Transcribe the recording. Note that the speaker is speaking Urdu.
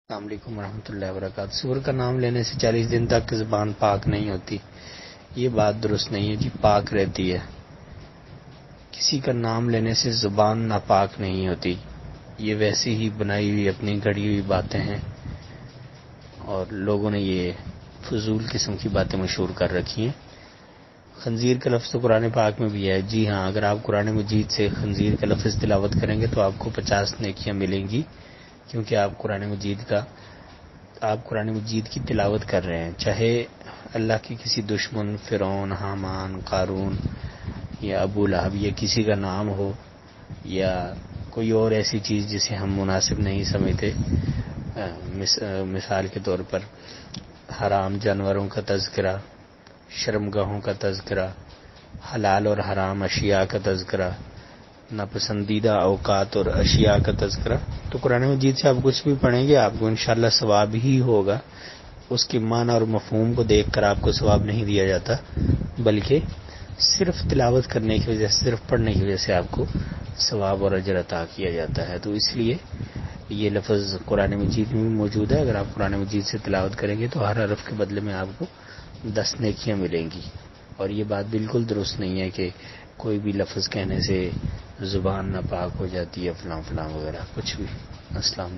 السلام علیکم ورحمۃ اللہ وبرکاتہ۔ سور کا نام لینے سے 40 دن تک زبان پاک نہیں ہوتی، یہ بات درست نہیں ہے جی، پاک رہتی ہے۔ کسی کا نام لینے سے زبان ناپاک نہیں ہوتی، یہ ویسی ہی بنائی ہوئی اپنی گھڑی ہوئی باتیں ہیں، اور لوگوں نے یہ فضول قسم کی باتیں مشہور کر رکھی ہیں۔ خنزیر کا لفظ تو قرآن پاک میں بھی ہے، جی ہاں، اگر آپ قرآن مجید سے خنزیر کا لفظ تلاوت کریں گے تو آپ کو 50 نیکیاں ملیں گی، کیونکہ آپ قرآن مجید کی تلاوت کر رہے ہیں۔ چاہے اللہ کے کسی دشمن فرعون، حامان، قارون یا ابو لہب یا کسی کا نام ہو، یا کوئی اور ایسی چیز جسے ہم مناسب نہیں سمجھتے، مثال کے طور پر حرام جانوروں کا تذکرہ، شرمگاہوں کا تذکرہ، حلال اور حرام اشیاء کا تذکرہ، ناپسندیدہ اوقات اور اشیاء کا تذکرہ، تو قرآن مجید سے آپ کچھ بھی پڑھیں گے آپ کو انشاءاللہ ثواب ہی ہوگا۔ اس کے معنی اور مفہوم کو دیکھ کر آپ کو ثواب نہیں دیا جاتا، بلکہ صرف تلاوت کرنے کی وجہ سے، صرف پڑھنے کی وجہ سے آپ کو ثواب اور اجر عطا کیا جاتا ہے۔ تو اس لیے یہ لفظ قرآن مجید میں بھی موجود ہے، اگر آپ قرآن مجید سے تلاوت کریں گے تو ہر حرف کے بدلے میں آپ کو 10 نیکیاں ملیں گی، اور یہ بات بالکل درست نہیں ہے کہ کوئی بھی لفظ کہنے سے زبان ناپاک ہو جاتی ہے، فلاں فلاں وغیرہ کچھ بھی۔ السلام